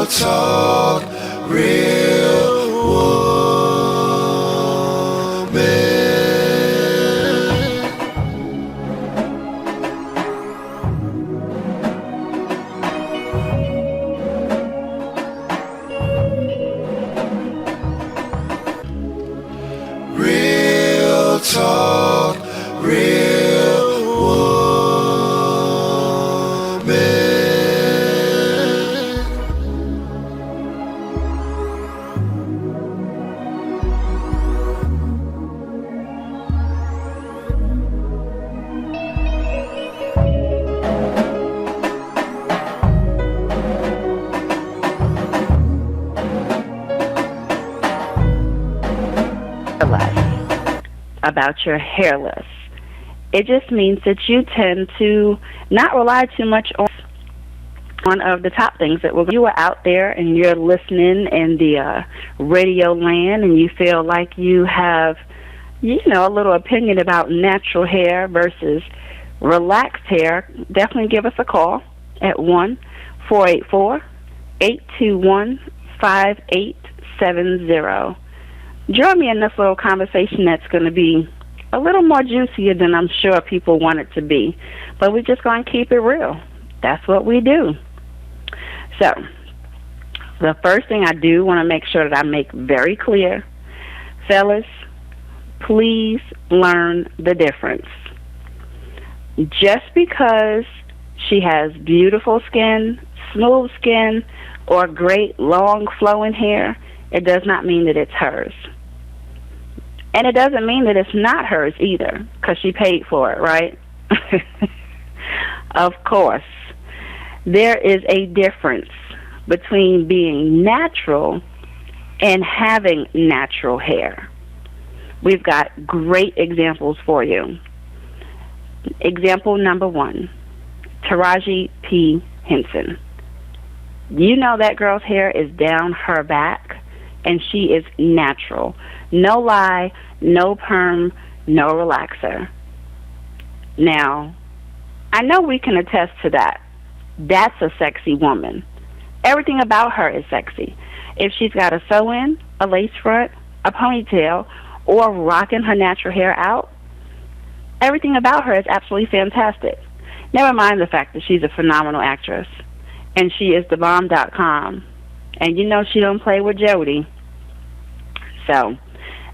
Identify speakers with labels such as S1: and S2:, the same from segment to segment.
S1: talk, real woman. Real talk, real woman.
S2: About your hair loss. It just means that you tend to not rely too much on one of the top things that you are out there and you're listening in the radio land and you feel like you have, a little opinion about natural hair versus relaxed hair. Definitely give us a call at 1-484-821-5870. Join me in this little conversation that's going to be a little more juicier than I'm sure people want it to be. But we're just going to keep it real. That's what we do. So, the first thing I do want to make sure that I make very clear, fellas, please learn the difference. Just because she has beautiful skin, smooth skin, or great long flowing hair, it does not mean that it's hers. And it doesn't mean that it's not hers either, because she paid for it, right? Of course. There is a difference between being natural and having natural hair. We've got great examples for you. Example number 1, Taraji P. Henson. You know that girl's hair is down her back, and she is natural. No lie, no perm, no relaxer. Now, I know we can attest to that. That's a sexy woman. Everything about her is sexy. If she's got a sew-in, a lace front, a ponytail, or rocking her natural hair out, everything about her is absolutely fantastic. Never mind the fact that she's a phenomenal actress, and she is thebomb.com. And you know she don't play with Jody. So,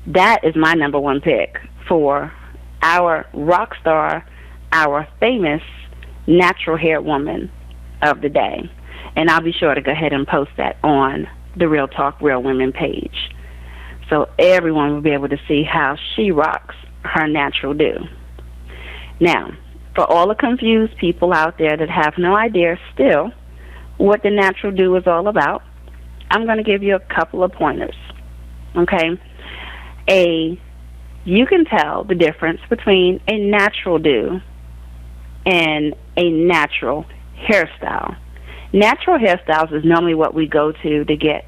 S2: that is my number 1 pick for our rock star, our famous natural hair woman of the day. And I'll be sure to go ahead and post that on the Real Talk Real Women page, so everyone will be able to see how she rocks her natural do. Now, for all the confused people out there that have no idea still what the natural do is all about, I'm going to give you a couple of pointers. Okay? You can tell the difference between a natural do and a natural hairstyle. Natural hairstyles is normally what we go to get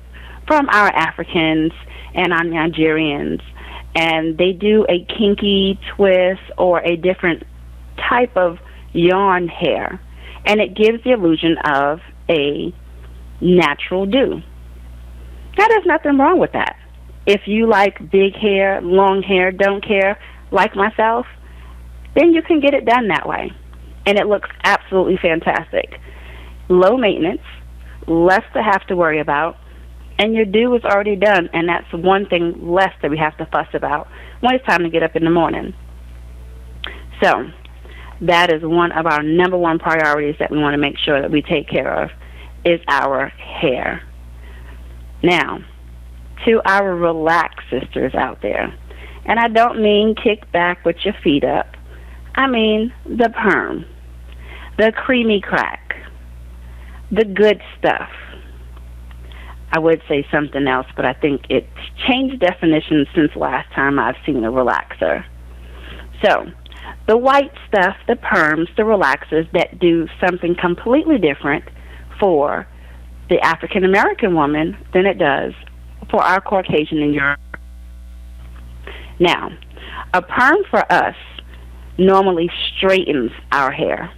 S2: from our Africans and our Nigerians, and they do a kinky twist or a different type of yarn hair, and it gives the illusion of a natural do. Now, there's nothing wrong with that. If you like big hair, long hair, don't care, like myself, then you can get it done that way. And it looks absolutely fantastic. Low maintenance, less to have to worry about, and your do is already done, and that's one thing less that we have to fuss about when it's time to get up in the morning. So, that is one of our number 1 priorities that we want to make sure that we take care of, is our hair. Now, to our relaxed sisters out there, and I don't mean kick back with your feet up, I mean the perm, the creamy crack, the good stuff. I would say something else, but I think it's changed definitions since last time I've seen a relaxer. So, the white stuff, the perms, the relaxers that do something completely different for the African American woman than it does for our Caucasian and Europe. Now, a perm for us normally straightens our hair,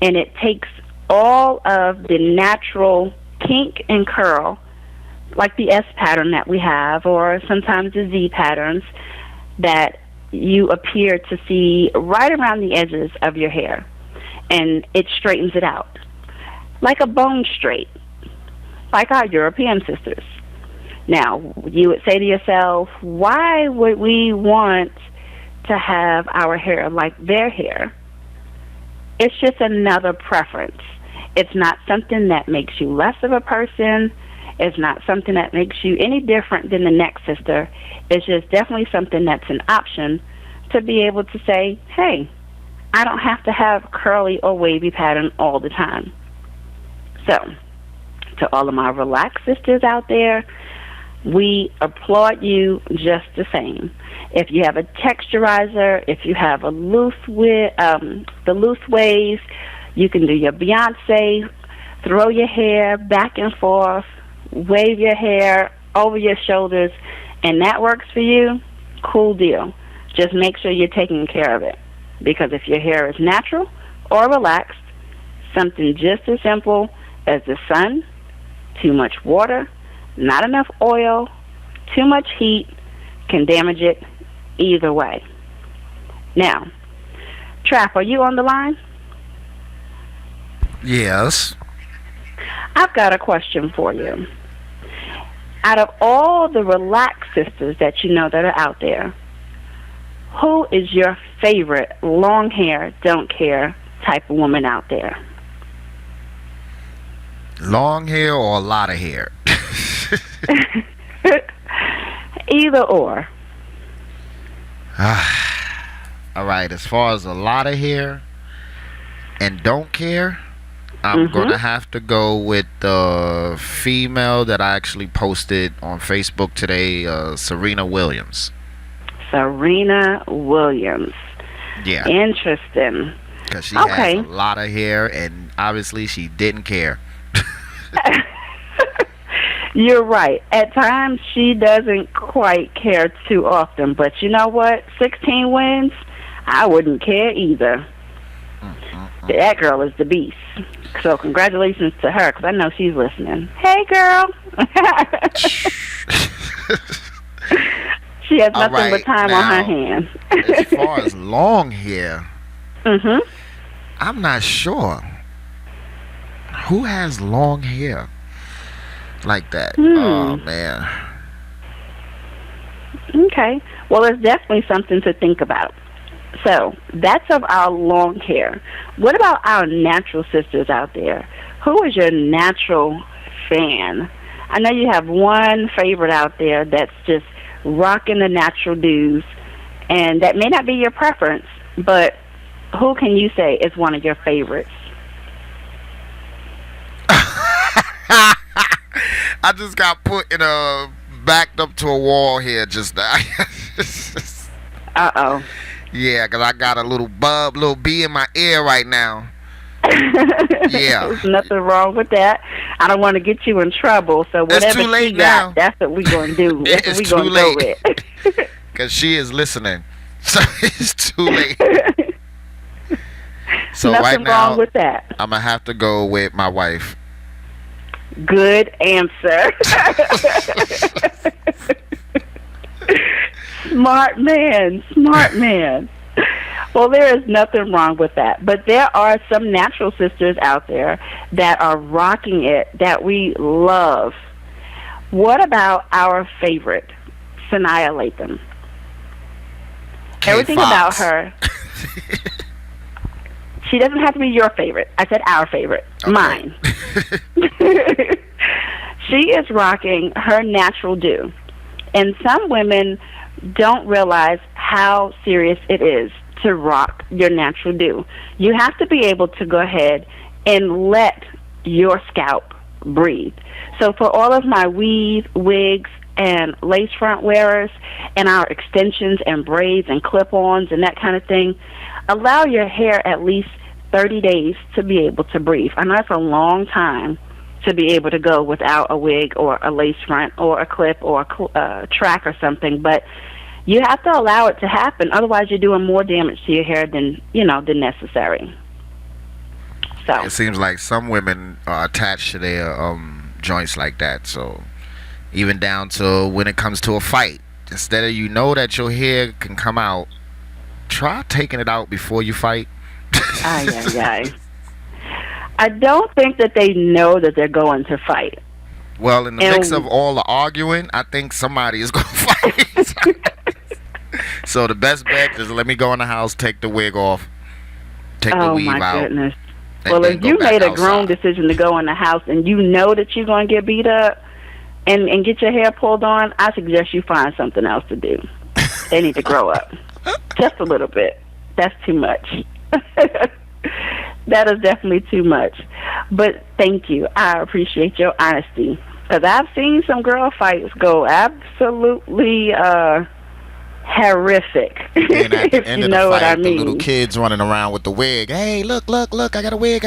S2: and it takes all of the natural kink and curl, like the S pattern that we have, or sometimes the Z patterns that you appear to see right around the edges of your hair, and it straightens it out, like a bone straight, like our European sisters. Now, you would say to yourself, why would we want to have our hair like their hair? It's just another preference. It's not something that makes you less of a person. It's not something that makes you any different than the next sister. It's just definitely something that's an option to be able to say, hey, I don't have to have curly or wavy pattern all the time. So, to all of my relaxed sisters out there, we applaud you just the same. If you have a texturizer, if you have a the loose waves, you can do your Beyonce, throw your hair back and forth, wave your hair over your shoulders, and that works for you, cool deal. Just make sure you're taking care of it. Because if your hair is natural or relaxed, something just as simple as the sun, too much water, not enough oil, too much heat can damage it either way. Now, Trap, are you on the line?
S3: Yes.
S2: I've got a question for you. Out of all the relaxed sisters that you know that are out there, who is your favorite long hair, don't care type of woman out there?
S3: Long hair or a lot of hair?
S2: Either or.
S3: All right, as far as a lot of hair and don't care, I'm going to have to go with the female that I actually posted on Facebook today, Serena Williams.
S2: Serena Williams.
S3: Yeah.
S2: Interesting.
S3: Because she has a lot of hair, and obviously she didn't care.
S2: You're right. At times, she doesn't quite care too often. But you know what? 16 wins, I wouldn't care either. That girl is the beast. So congratulations to her, because I know she's listening. Hey, girl. She has nothing but time on her hands.
S3: As far as long hair, I'm not sure. Who has long hair like that? Oh, man.
S2: Okay. Well, it's definitely something to think about. So, that's of our long hair. What about our natural sisters out there? Who is your natural fan? I know you have one favorite out there that's just rocking the natural dues, and that may not be your preference, but who can you say is one of your favorites?
S3: I just got put in backed up to a wall here just now.
S2: Uh-oh.
S3: Yeah, because I got a little bee in my ear right now. Yeah.
S2: There's nothing wrong with that. I don't want to get you in trouble, so whatever
S3: too late
S2: she got,
S3: now.
S2: that's what we're going to do. That's what
S3: It's
S2: we're
S3: too
S2: going to go with.
S3: Because she is listening. So it's too late. So
S2: nothing
S3: right now,
S2: wrong with that.
S3: I'm going to have to go with my wife.
S2: Good answer. Smart man. Well, there is nothing wrong with that. But there are some natural sisters out there that are rocking it that we love. What about our favorite, Sanaya Latham? Everything about her. She doesn't have to be your favorite. I said our favorite. Okay. Mine. She is rocking her natural do. And some women don't realize how serious it is to rock your natural do. You have to be able to go ahead and let your scalp breathe. So for all of my weave, wigs, and lace front wearers, and our extensions and braids and clip-ons and that kind of thing, allow your hair at least 30 days to be able to breathe. I know it's a long time to be able to go without a wig or a lace front or a clip or a track or something, but you have to allow it to happen. Otherwise, you're doing more damage to your hair than necessary. So
S3: it seems like some women are attached to their joints like that. So even down to when it comes to a fight, instead of you know that your hair can come out, try taking it out before you fight.
S2: Ay, ay, ay. I don't think that they know that they're going to fight.
S3: Well, in the mix of all the arguing, I think somebody is going to fight. So the best bet is let me go in the house, take the wig off, take the weave out. Oh, my goodness.
S2: Well, if you made a grown decision to go in the house and you know that you're going to get beat up and get your hair pulled on, I suggest you find something else to do. They need to grow up. Just a little bit. That's too much. That is definitely too much. But thank you. I appreciate your honesty. Because I've seen some girl fights go absolutely horrific.
S3: And at the end
S2: you
S3: of
S2: know
S3: the fight,
S2: what I mean.
S3: the little kids running around with the wig. Hey, look, I got a wig.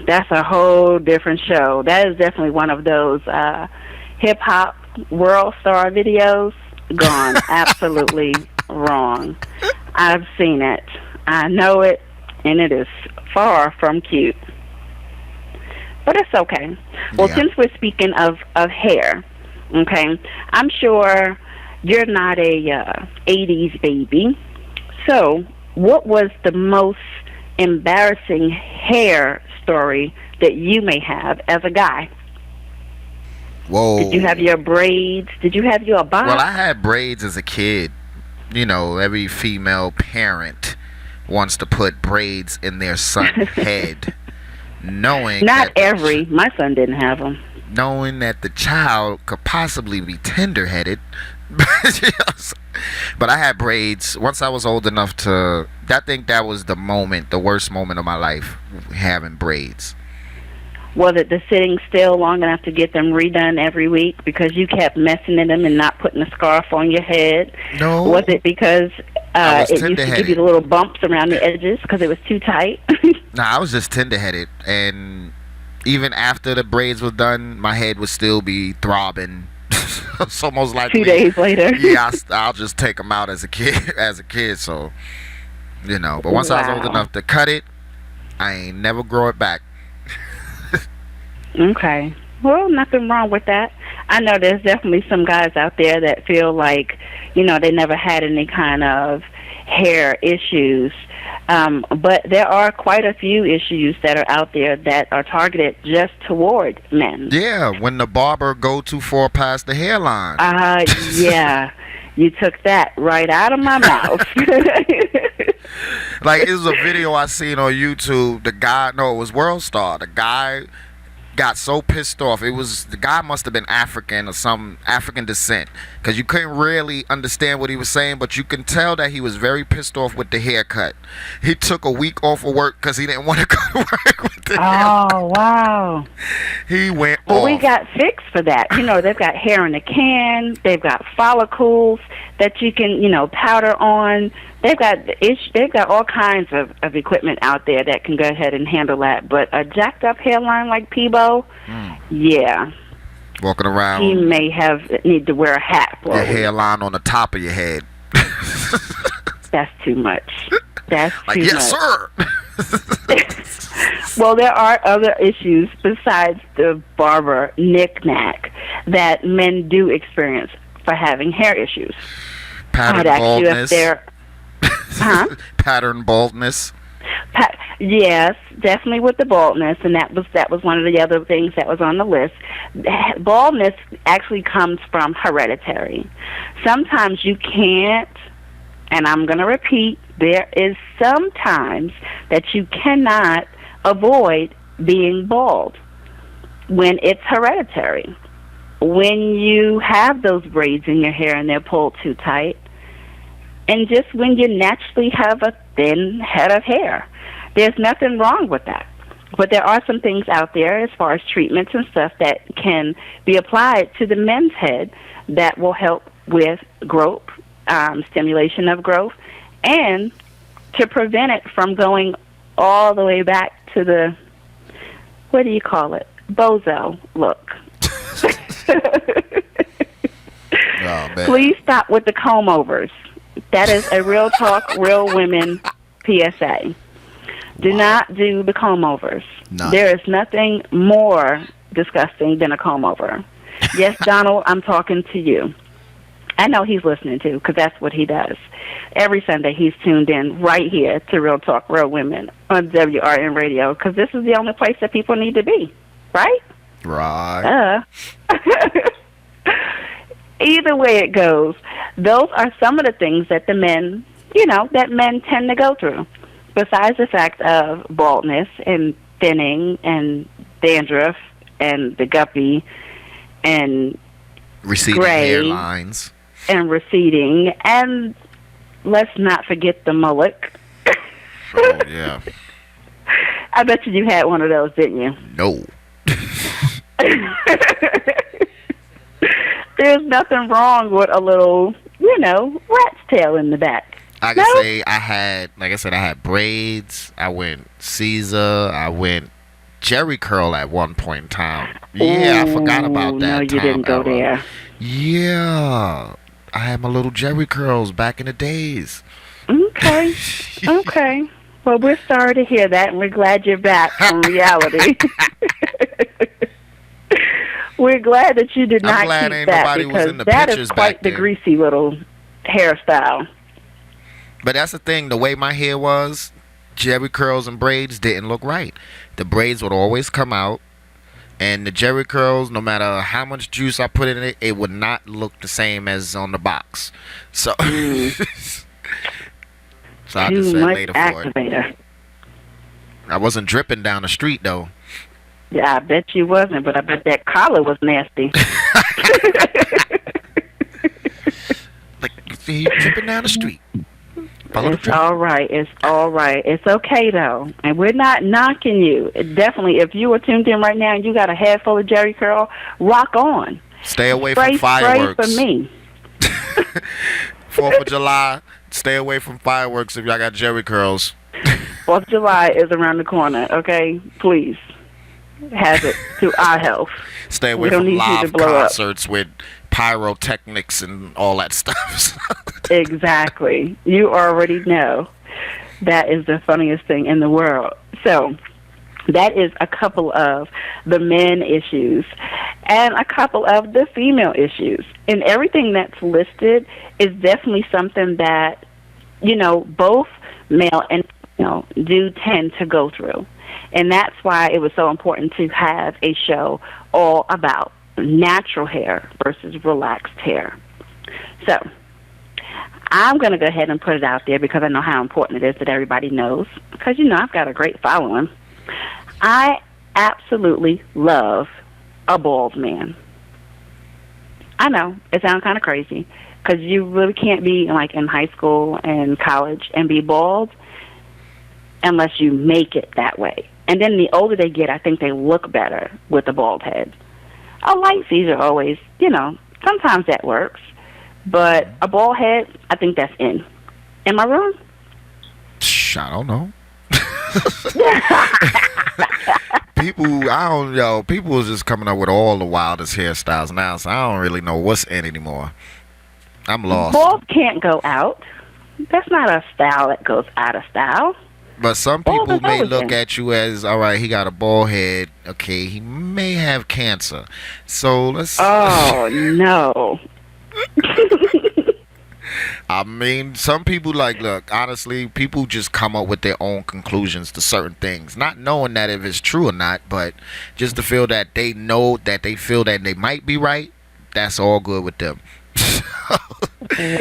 S2: That's a whole different show. That is definitely one of those hip-hop world star videos gone absolutely wrong. I've seen it. I know it, and it is far from cute. But it's okay. Well, since we're speaking of hair, okay, I'm sure you're not a 80s baby. So what was the most embarrassing hair story that you may have as a guy?
S3: Whoa.
S2: Did you have your braids? Did you have your bob?
S3: Well, I had braids as a kid. You know, every female parent wants to put braids in their son's head, knowing
S2: not every. My son didn't have them.
S3: Knowing that the child could possibly be tender-headed. But I had braids once I was old enough to. I think that was the worst moment of my life, having braids.
S2: Was it the sitting still long enough to get them redone every week because you kept messing in them and not putting a scarf on your head?
S3: No.
S2: Was it because it used to give you the little bumps around the edges because it was too tight?
S3: Nah, I was just tender-headed, and even after the braids were done, my head would still be throbbing. It's almost like
S2: 2 days later.
S3: Yeah, I'll just take them out as a kid. So, you know. But once I was old enough to cut it, I ain't never grow it back.
S2: Okay. Well, nothing wrong with that. I know there's definitely some guys out there that feel like, you know, they never had any kind of hair issues. But there are quite a few issues that are out there that are targeted just toward men.
S3: Yeah, when the barber go too far past the hairline.
S2: Yeah. You took that right out of my mouth.
S3: Like, it was a video I seen on YouTube. It was World Star. The guy got so pissed off. The guy must have been African or some African descent, because you couldn't really understand what he was saying, but you can tell that he was very pissed off with the haircut. He took a week off of work because he didn't want to go to work with the haircut.
S2: Oh, wow.
S3: He went
S2: off.
S3: Well,
S2: we got fixed for that. You know, they've got hair in a can. They've got follicles that you can, powder on. They've got all kinds of equipment out there that can go ahead and handle that. But a jacked up hairline like Peebo, yeah.
S3: Walking around.
S2: He may need to wear a hat for
S3: your hairline on the top of your head.
S2: That's too much. That's
S3: like,
S2: too
S3: yes,
S2: much.
S3: sir.
S2: Well, there are other issues besides the barber knick-knack that men do experience for having hair issues.
S3: Pattern baldness.
S2: Huh?
S3: Pattern baldness.
S2: Yes, definitely with the baldness, and that was one of the other things that was on the list. Baldness actually comes from hereditary. Sometimes you can't, and I'm going to repeat, there is sometimes that you cannot avoid being bald when it's hereditary. When you have those braids in your hair and they're pulled too tight, and just when you naturally have a thin head of hair. There's nothing wrong with that. But there are some things out there as far as treatments and stuff that can be applied to the men's head that will help with growth, stimulation of growth, and to prevent it from going all the way back to the, what do you call it, bozo look.
S3: Oh, man.
S2: Please stop with the comb-overs. That is a real talk, real women PSA. Do not do the comb-overs.
S3: No.
S2: There is nothing more disgusting than a comb over. Yes, Donald, I'm talking to you. I know he's listening too, because that's what he does. Every Sunday he's tuned in right here to Real Talk, Real Women on WRN Radio, because this is the only place that people need to be, right?
S3: Right.
S2: Either way it goes, those are some of the things that the men, that men tend to go through. Besides the fact of baldness and thinning and dandruff and the guppy and
S3: receding
S2: gray
S3: hairlines.
S2: And receding, and let's not forget the mullet.
S3: Oh, yeah.
S2: I bet you had one of those, didn't you?
S3: No.
S2: There's nothing wrong with a little, rat's tail in the back.
S3: I can say I had braids. I went Caesar. I went Jerry curl at one point in time. Yeah, I forgot about that.
S2: No, you didn't go there.
S3: Yeah. I had my little Jerry curls back in the days.
S2: Okay. Okay. Well, we're sorry to hear that, and we're glad you're back from reality. We're glad that you did not keep that, because that is quite the greasy little hairstyle.
S3: But that's the thing. The way my hair was, Jerry curls and braids didn't look right. The braids would always come out. And the Jerry curls, no matter how much juice I put in it, it would not look the same as on the box. So, so I just said later
S2: activator.
S3: For it. I wasn't dripping down the street, though.
S2: Yeah, I bet you wasn't, but I bet that collar was nasty.
S3: Like, you see, you dripping down the street.
S2: It's all right. It's all right. It's okay, though. And we're not knocking you. Definitely, if you were tuned in right now and you got a head full of Jerry curl, rock on.
S3: Stay away from fireworks.
S2: Spray for me.
S3: 4th of July, stay away from fireworks if y'all got Jerry curls.
S2: 4th of July is around the corner, okay? Please. Has it to our health.
S3: Stay away from live concerts with pyrotechnics and all that stuff.
S2: Exactly. You already know. That is the funniest thing in the world. So that is a couple of the men issues and a couple of the female issues. And everything that's listed is definitely something that, both male and female do tend to go through. And that's why it was so important to have a show all about natural hair versus relaxed hair. So I'm going to go ahead and put it out there because I know how important it is that everybody knows. Because, I've got a great following. I absolutely love a bald man. I know, it sounds kind of crazy. Because you really can't be, like, in high school and college and be bald unless you make it that way. And then the older they get, I think they look better with a bald head. A light Caesar always, sometimes that works. But a bald head, I think that's in. Am I wrong?
S3: I don't know. People is just coming up with all the wildest hairstyles now, so I don't really know what's in anymore. I'm lost.
S2: Bald can't go out. That's not a style that goes out of style.
S3: But some people may look at you as, all right, he got a bald head. Okay, he may have cancer. So let's...
S2: Oh, no.
S3: I mean, some people look, honestly, people just come up with their own conclusions to certain things. Not knowing that if it's true or not, but just to feel that they know that they feel that they might be right. That's all good with them.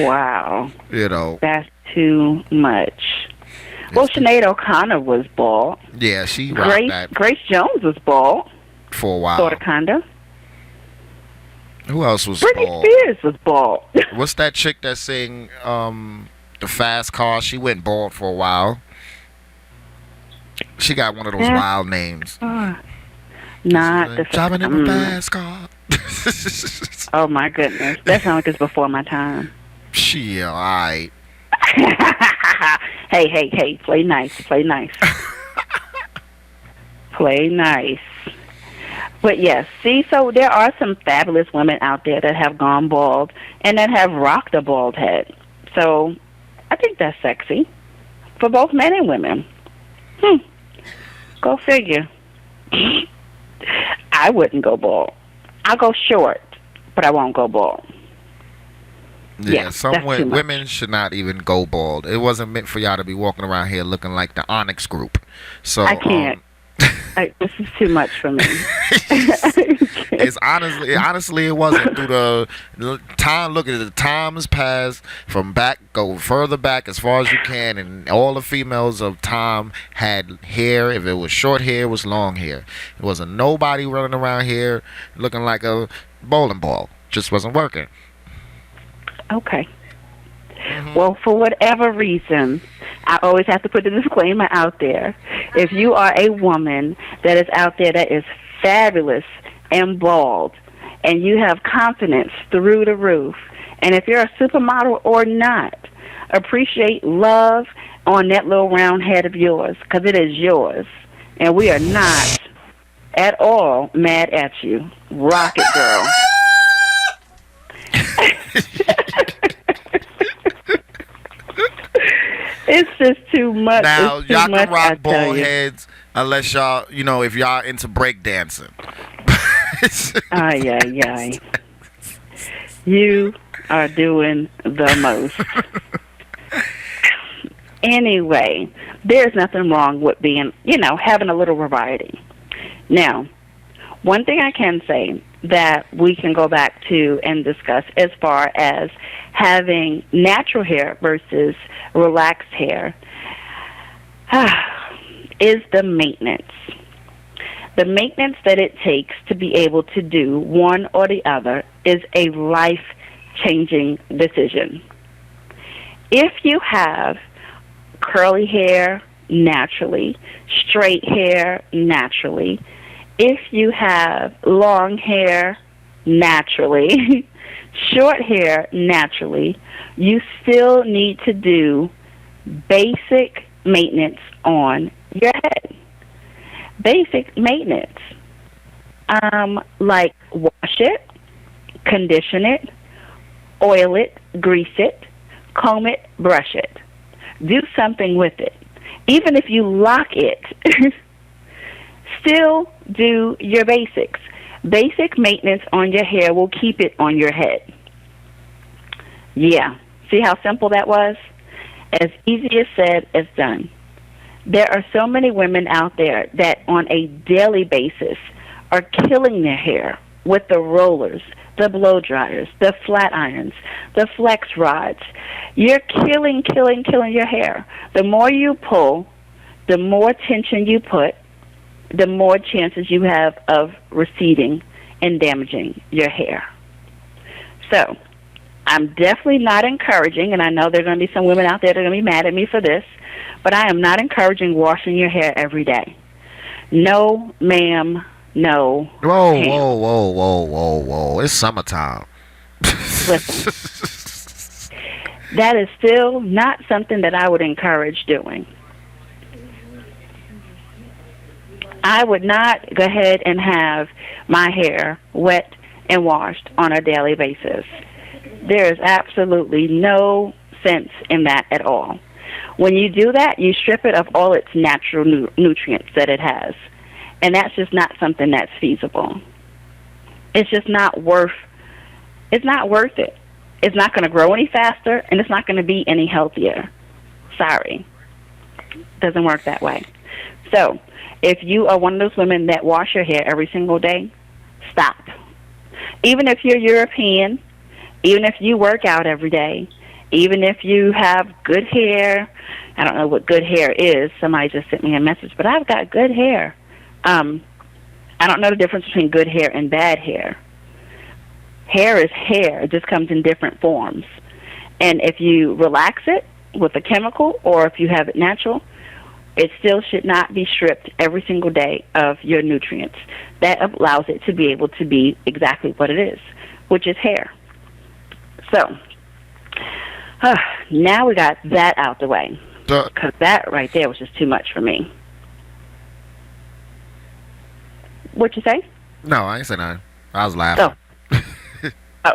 S2: Wow.
S3: That's
S2: too much. Well, Sinead O'Connor was bald.
S3: Yeah, she rocked that.
S2: Grace Jones was bald.
S3: For a while.
S2: Sort of, kinda.
S3: Who else was
S2: Britney
S3: bald?
S2: Spears was bald.
S3: What's that chick that sang the Fast Car? She went bald for a while. She got one of those wild names.
S2: Not the
S3: driving in a fast car.
S2: Oh my goodness, that sounds like it's before my time.
S3: She alright.
S2: Hey, play nice. Play nice. But yes, see, so there are some fabulous women out there that have gone bald and that have rocked a bald head. So I think that's sexy for both men and women. Go figure. I wouldn't go bald. I'll go short, but I won't go bald.
S3: Yeah,
S2: That's too much.
S3: women should not even go bald. It wasn't meant for y'all to be walking around here looking like the Onyx Group. So
S2: I can't. This is too much for me.
S3: it's honestly it wasn't through the time. Look at the times passed from back, go further back as far as you can, and all the females of time had hair. If it was short hair, it was long hair. It wasn't nobody running around here looking like a bowling ball. Just wasn't working.
S2: Okay. Well, for whatever reason, I always have to put the disclaimer out there. If you are a woman that is out there that is fabulous and bald, and you have confidence through the roof, and if you're a supermodel or not, appreciate love on that little round head of yours, because it is yours. And we are not at all mad at you. Rock it, girl. It's just too much.
S3: Now,
S2: it's too
S3: y'all
S2: much,
S3: can rock
S2: I tell
S3: bald
S2: you.
S3: heads unless y'all, if y'all into break dancing.
S2: Ay, ay, ay. You are doing the most. Anyway, there's nothing wrong with being, having a little variety. Now, one thing I can say that we can go back to and discuss as far as having natural hair versus relaxed hair is the maintenance. The maintenance that it takes to be able to do one or the other is a life-changing decision. If you have curly hair naturally, straight hair naturally, if you have long hair naturally, short hair naturally, you still need to do basic maintenance on your head. Basic maintenance. Like wash it, condition it, oil it, grease it, comb it, brush it. Do something with it. Even if you lock it, still do your basics. Basic maintenance on your hair will keep it on your head. Yeah. See how simple that was? As easy as said as done. There are so many women out there that on a daily basis are killing their hair with the rollers, the blow dryers, the flat irons, the flex rods. You're killing your hair. The more you pull, the more tension you put, the more chances you have of receding and damaging your hair. So, I'm definitely not encouraging, and I know there are going to be some women out there that are going to be mad at me for this, but I am not encouraging washing your hair every day. No, ma'am, no.
S3: Whoa,
S2: ma'am.
S3: whoa. It's summertime.
S2: Listen, that is still not something that I would encourage doing. I would not go ahead and have my hair wet and washed on a daily basis. There is absolutely no sense in that at all. When you do that, you strip it of all its natural nutrients that it has. And that's just not something that's feasible. It's just not worth it. It's not going to grow any faster, and it's not going to be any healthier. Sorry. Doesn't work that way. So, if you are one of those women that wash your hair every single day, stop. Even if you're European, even if you work out every day, even if you have good hair, I don't know what good hair is. Somebody just sent me a message, but I've got good hair. I don't know the difference between good hair and bad hair. Hair is hair. It just comes in different forms. And if you relax it with a chemical or if you have it natural, it still should not be stripped every single day of your nutrients. That allows it to be able to be exactly what it is, which is hair. So, now we got that out the way. Because that right there was just too much for me. What you say?
S3: No, I ain't saying nothing. I was laughing.
S2: Oh.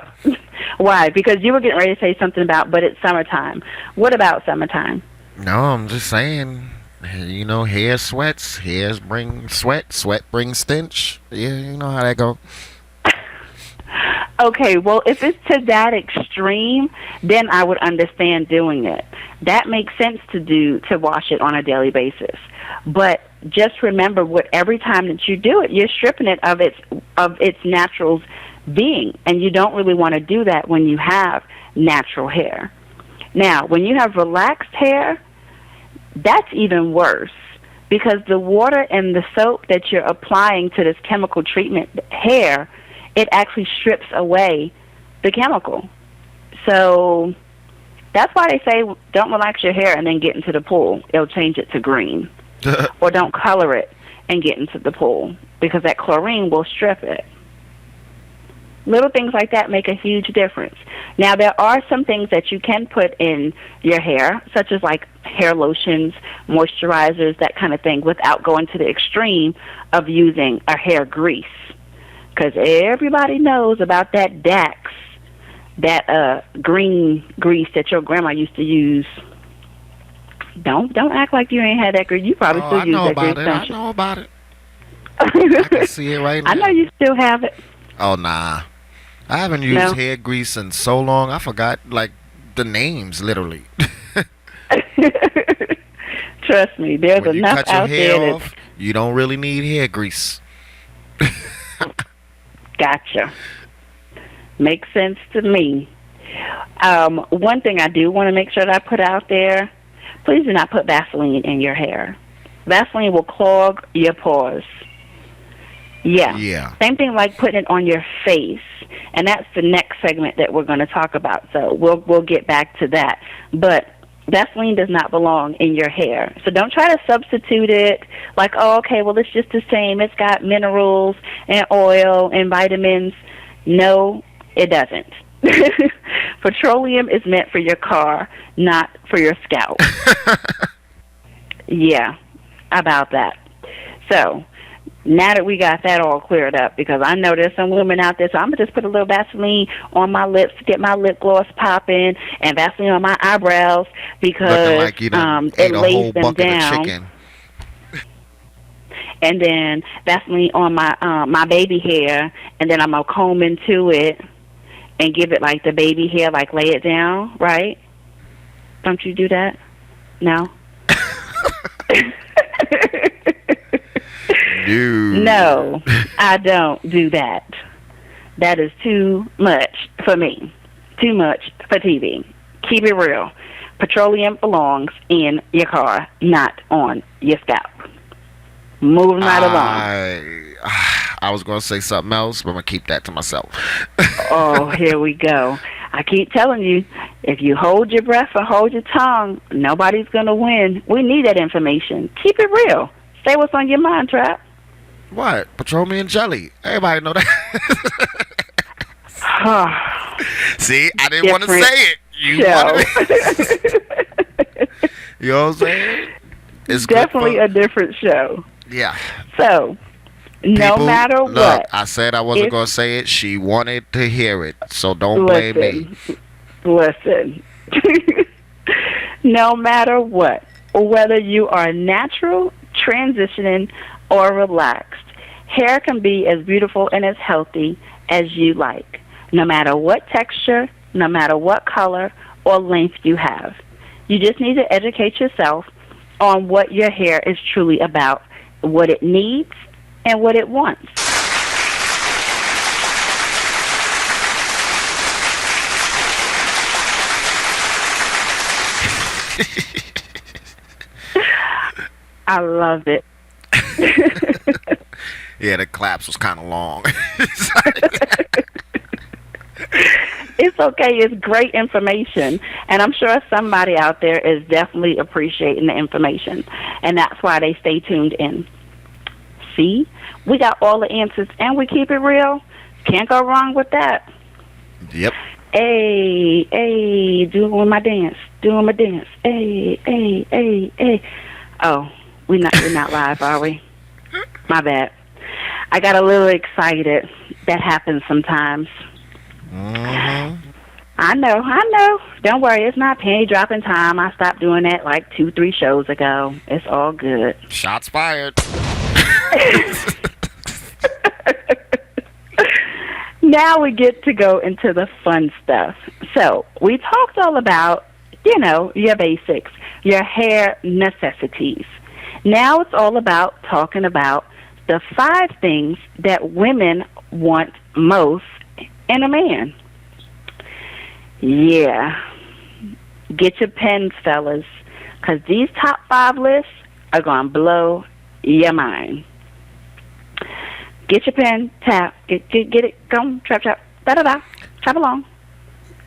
S2: Why? Because you were getting ready to say something about, but it's summertime. What about summertime?
S3: No, I'm just saying, You know, hair sweats, hairs bring sweat, sweat brings stench. Yeah, you know how that go.
S2: Okay, well, if it's to that extreme, then I would understand doing it. That makes sense to wash it on a daily basis. But just remember, what every time that you do it, you're stripping it of its natural being, and you don't really want to do that when you have natural hair. Now, when you have relaxed hair, that's even worse because the water and the soap that you're applying to this chemical treatment hair, it actually strips away the chemical. So that's why they say don't relax your hair and then get into the pool. It'll change it to green. Or don't color it and get into the pool because that chlorine will strip it. Little things like that make a huge difference. Now, there are some things that you can put in your hair, such as like hair lotions, moisturizers, that kind of thing, without going to the extreme of using a hair grease. Because everybody knows about that Dax, that green grease that your grandma used to use. Don't act like you ain't had that grease. You probably still use that grease, don't you?
S3: I know about it. I can see it right now.
S2: I know you still have it.
S3: Oh, nah. I haven't used hair grease in so long. I forgot, like, the names, literally.
S2: Trust me, there's
S3: when
S2: enough
S3: you cut your
S2: out
S3: hair
S2: there
S3: off, you don't really need hair grease.
S2: Gotcha. Makes sense to me. One thing I do want to make sure that I put out there, please do not put Vaseline in your hair. Vaseline will clog your pores. Yeah. Same thing like putting it on your face. And that's the next segment that we're going to talk about. So we'll get back to that. But Vaseline does not belong in your hair. So don't try to substitute it like, oh, okay, well, it's just the same. It's got minerals and oil and vitamins. No, it doesn't. Petroleum is meant for your car, not for your scalp. Yeah, about that. So now that we got that all cleared up, because I know there's some women out there, so I'm going to just put a little Vaseline on my lips to get my lip gloss popping and Vaseline on my eyebrows because
S3: like you
S2: it lays them down.
S3: Of chicken.
S2: And then Vaseline on my baby hair, and then I'm going to comb into it and give it like the baby hair, like lay it down, right? Don't you do that? No? No, I don't do that. That is too much for me. Too much for TV. Keep it real. Petroleum belongs in your car, not on your scalp. Moving right along.
S3: I was going to say something else, but I'm going to keep that to myself.
S2: Oh, here we go. I keep telling you, if you hold your breath or hold your tongue, nobody's going to win. We need that information. Keep it real. Say what's on your mind, Trap.
S3: What? Petroleum jelly. Everybody know that. See, I didn't want to say it. You wanted it. You know what I'm saying? It's
S2: definitely a different show.
S3: Yeah.
S2: So, no matter
S3: look,
S2: what.
S3: I said I wasn't going to say it. She wanted to hear it. So don't blame me.
S2: Listen. No matter what, whether you are natural, transitioning, or relaxed, hair can be as beautiful and as healthy as you like, no matter what texture, no matter what color or length you have. You just need to educate yourself on what your hair is truly about, what it needs, and what it wants. I love it.
S3: Yeah, the claps was kind of long.
S2: It's okay. It's great information. And I'm sure somebody out there is definitely appreciating the information. And that's why they stay tuned in. See? We got all the answers, and we keep it real. Can't go wrong with that.
S3: Yep.
S2: Hey, doing my dance. Hey. Oh, we're not live, are we? My bad. I got a little excited. That happens sometimes.
S3: Mm-hmm.
S2: I know. Don't worry, it's not penny dropping time. I stopped doing that like 2, 3 shows ago. It's all good.
S3: Shots fired.
S2: Now we get to go into the fun stuff. So we talked all about, your basics, your hair necessities. Now it's all about talking about the 5 things that women want most in a man. Yeah. Get your pens, fellas, because these top 5 lists are going to blow your mind. Get your pen, tap, get it, go, trap, da-da-da, trap along.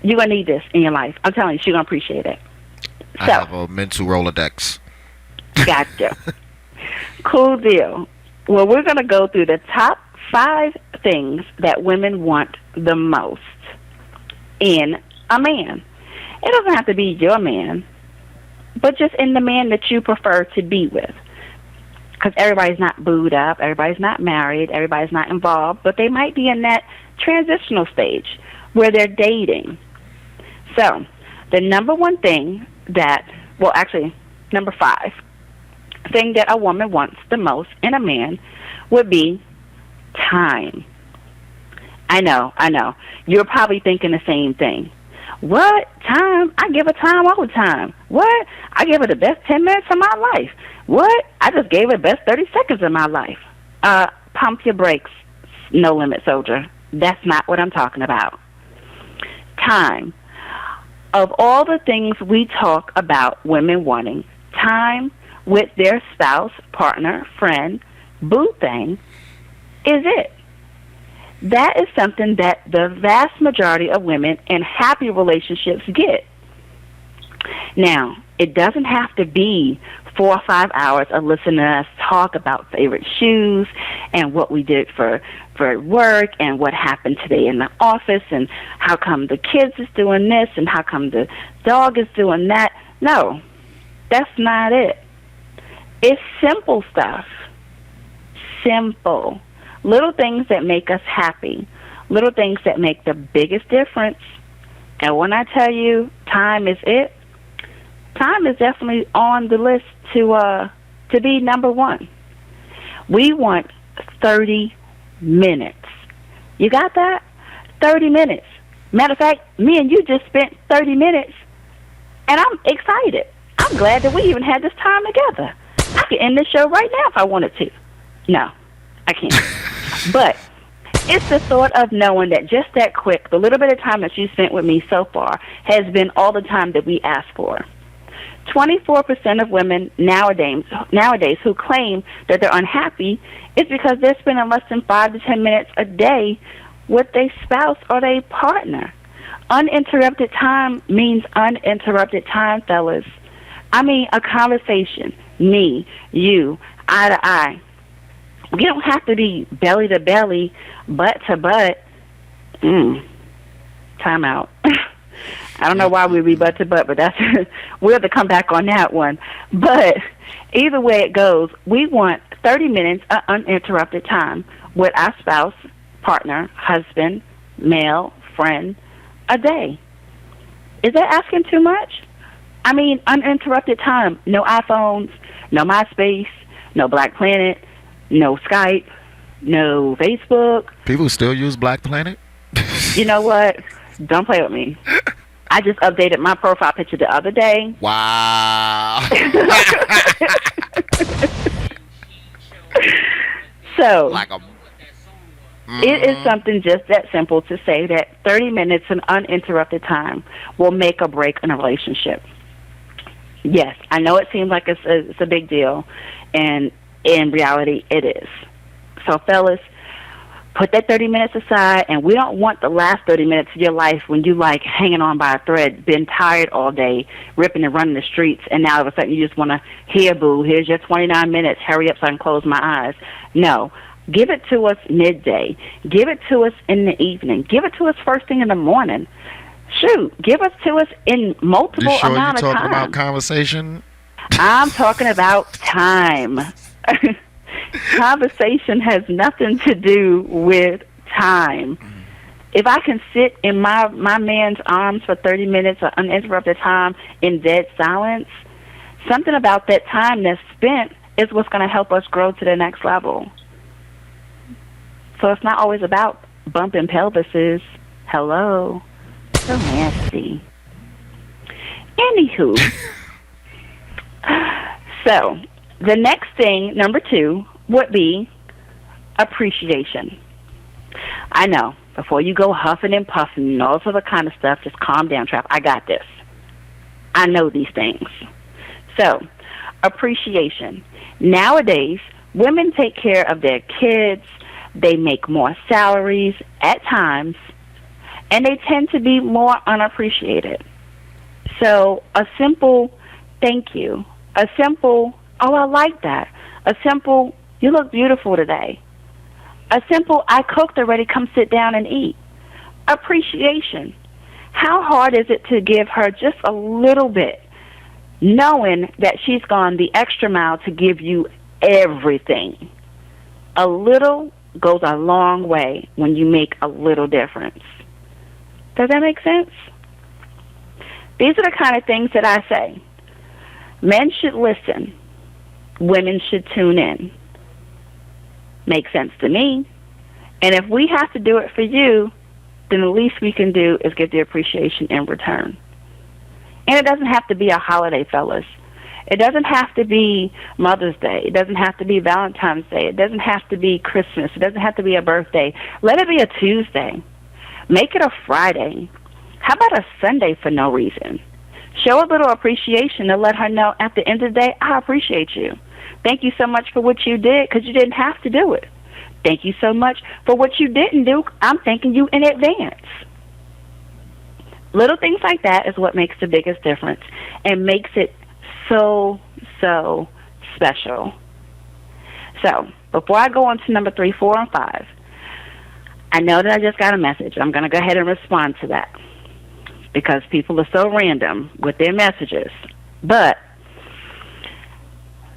S2: You're going to need this in your life. I'm telling you, she's going to appreciate it.
S3: I have a mental Rolodex.
S2: Gotcha. Cool deal. Well, we're going to go through the top 5 things that women want the most in a man. It doesn't have to be your man, but just in the man that you prefer to be with. Because everybody's not booed up, everybody's not married, everybody's not involved, but they might be in that transitional stage where they're dating. So, the number 1 thing number 5 thing that a woman wants the most in a man would be time. I know. You're probably thinking the same thing. What? Time? I give her time all the time. What? I give her the best 10 minutes of my life. What? I just gave her the best 30 seconds of my life. Pump your brakes, No Limit Soldier. That's not what I'm talking about. Time. Of all the things we talk about women wanting, time with their spouse, partner, friend, boo thing is it. That is something that the vast majority of women in happy relationships get. Now, it doesn't have to be 4 or 5 hours of listening to us talk about favorite shoes and what we did for work and what happened today in the office and how come the kids is doing this and how come the dog is doing that. No, that's not it. It's simple stuff. Simple. Little things that make us happy. Little things that make the biggest difference. And when I tell you time is it, time is definitely on the list to be number 1. We want 30 minutes. You got that? 30 minutes. Matter of fact, me and you just spent 30 minutes, and I'm excited. I'm glad that we even had this time together. I could end this show right now if I wanted to. No, I can't. But it's the thought of knowing that just that quick, the little bit of time that you spent with me so far has been all the time that we asked for. 24% of women nowadays who claim that they're unhappy is because they're spending less than 5 to 10 minutes a day with their spouse or their partner. Uninterrupted time means uninterrupted time, fellas. I mean, a conversation, me, you, eye to eye. We don't have to be belly to belly, butt to butt. Time out. I don't know why we read butt to butt, but that's we'll have to come back on that one. But either way it goes, we want 30 minutes of uninterrupted time with our spouse, partner, husband, male, friend, a day. Is that asking too much? I mean, uninterrupted time. No iPhones, no MySpace, no Black Planet, no Skype, no Facebook.
S3: People still use Black Planet?
S2: You know what? Don't play with me. I just updated my profile picture the other day.
S3: Wow.
S2: So, it is something just that simple to say that 30 minutes of uninterrupted time will make or break in a relationship. Yes, I know it seems like it's a big deal, and in reality, it is. So, fellas, put that 30 minutes aside, and we don't want the last 30 minutes of your life when you like hanging on by a thread, been tired all day, ripping and running the streets, and now all of a sudden you just want to, here, boo, here's your 29 minutes, hurry up so I can close my eyes. No. Give it to us midday. Give it to us in the evening. Give it to us first thing in the morning. Shoot, give it to us in multiple
S3: you sure
S2: amount of time.
S3: You talking about conversation?
S2: I'm talking about time. Conversation has nothing to do with time. If I can sit in my man's arms for 30 minutes of uninterrupted time in dead silence, something about that time that's spent is what's going to help us grow to the next level. So it's not always about bumping pelvises. Hello. So nasty. Anywho. So the next thing, number 2, would be appreciation. I know. Before you go huffing and puffing and all this other kind of stuff, just calm down, Trap. I got this. I know these things. So, appreciation. Nowadays, women take care of their kids. They make more salaries at times, and they tend to be more unappreciated. So, a simple thank you, a simple, oh, I like that, a simple, you look beautiful today, a simple, I cooked already, come sit down and eat. Appreciation. How hard is it to give her just a little bit, knowing that she's gone the extra mile to give you everything? A little goes a long way when you make a little difference. Does that make sense? These are the kind of things that I say. Men should listen. Women should tune in. Makes sense to me. And if we have to do it for you, then the least we can do is get the appreciation in return. And it doesn't have to be a holiday, fellas. It doesn't have to be Mother's Day. It doesn't have to be Valentine's Day. It doesn't have to be Christmas. It doesn't have to be a birthday. Let it be a Tuesday. Make it a Friday. How about a Sunday for no reason? Show a little appreciation and let her know at the end of the day, I appreciate you. Thank you so much for what you did, because you didn't have to do it. Thank you so much for what you didn't do. I'm thanking you in advance. Little things like that is what makes the biggest difference and makes it so, so special. So, before I go on to number 3, 4, and 5, I know that I just got a message. I'm going to go ahead and respond to that because people are so random with their messages. But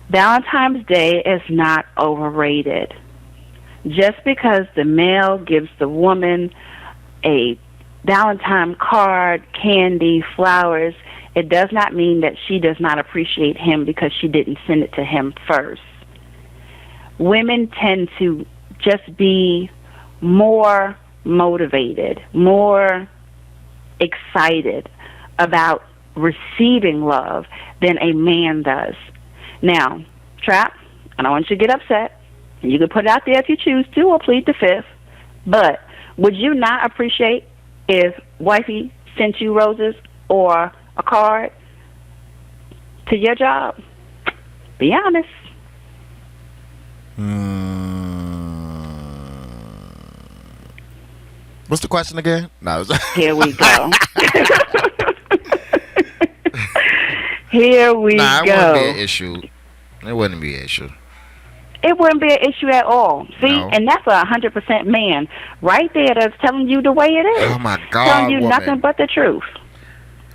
S2: Valentine's Day is not overrated. Just because the male gives the woman a Valentine card, candy, flowers, it does not mean that she does not appreciate him because she didn't send it to him first. Women tend to just be more motivated, more excited about receiving love than a man does. Now, Trap, I don't want you to get upset. You can put it out there if you choose to or plead the fifth. But would you not appreciate if wifey sent you roses or a card to your job? Be honest.
S3: What's the question again? No.
S2: Here we go. Here we go.
S3: It wouldn't be an issue. It wouldn't be an issue.
S2: It wouldn't be an issue at all. See,
S3: No.
S2: and that's 100% man right there that's telling you the way it is.
S3: Oh, my God,
S2: telling you
S3: woman.
S2: nothing but the truth.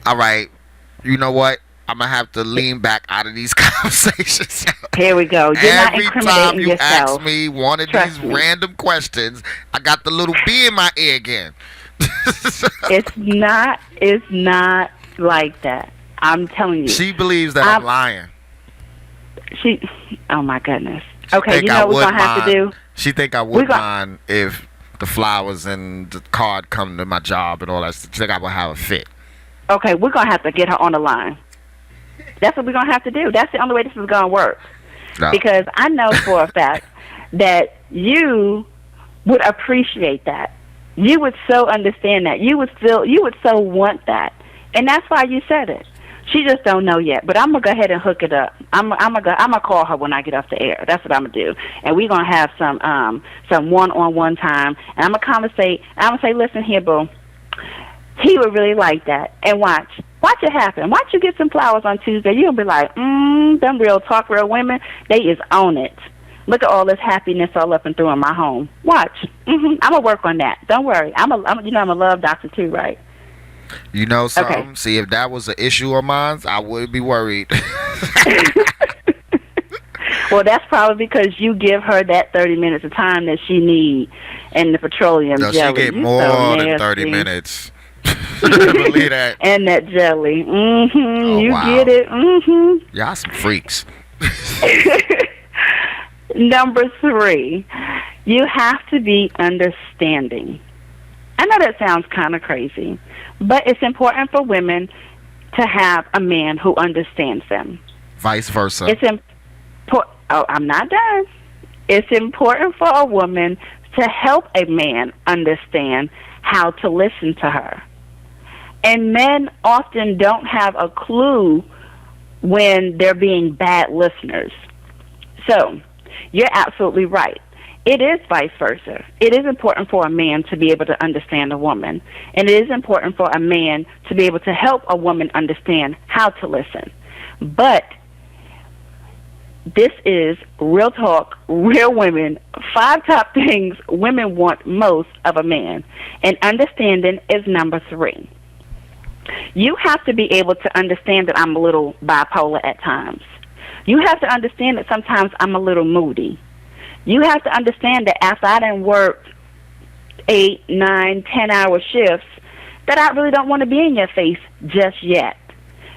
S3: All right. You know what? I'm going to have to lean back out of these conversations.
S2: Here we go. You're not
S3: Every
S2: incriminating
S3: time you
S2: yourself.
S3: ask me one of
S2: Trust
S3: these
S2: me.
S3: random questions, I got the little bee in my ear again.
S2: It's not like that. I'm telling you.
S3: She believes that I'm lying.
S2: Oh my goodness. Okay,
S3: Think
S2: you know
S3: I
S2: what we're
S3: would
S2: going to have to do?
S3: She think I would mind if the flowers and the card come to my job and all that. She think I would have a fit.
S2: Okay, we're going to have to get her on the line. That's what we're going to have to do. That's the only way this is going to work.
S3: No.
S2: Because I know for a fact that you would appreciate that. You would so understand that. You would so want that. And that's why you said it. She just don't know yet, but I'm gonna go ahead and hook it up. I'm gonna call her when I get off the air. That's what I'm gonna do, and we're gonna have some one-on-one time. And I'm gonna conversate. I'm gonna say, listen here, boo. He would really like that, and watch it happen. Watch you get some flowers on Tuesday. You'll be like, them real talk, real women. They is on it. Look at all this happiness all up and through in my home. Watch. I'm gonna work on that. Don't worry. I'm a love doctor too, right?
S3: You know something?
S2: Okay.
S3: See, if that was an issue of mine, I would be worried.
S2: Well, that's probably because you give her that 30 minutes of time that she need and the petroleum
S3: No,
S2: jelly.
S3: she get
S2: You
S3: more
S2: so
S3: than 30
S2: nasty.
S3: minutes. Believe that.
S2: And that jelly.
S3: Oh,
S2: You
S3: wow.
S2: get it.
S3: Y'all some freaks.
S2: Number 3, you have to be understanding. I know that sounds kind of crazy, but it's important for women to have a man who understands them.
S3: Vice versa.
S2: It's important. Oh, I'm not done. It's important for a woman to help a man understand how to listen to her. And men often don't have a clue when they're being bad listeners. So, you're absolutely right. It is vice versa. It is important for a man to be able to understand a woman. And it is important for a man to be able to help a woman understand how to listen. But this is real talk, real women, 5 top things women want most of a man. And understanding is number 3. You have to be able to understand that I'm a little bipolar at times. You have to understand that sometimes I'm a little moody. You have to understand that after I done worked 8, 9, 10-hour shifts, that I really don't want to be in your face just yet.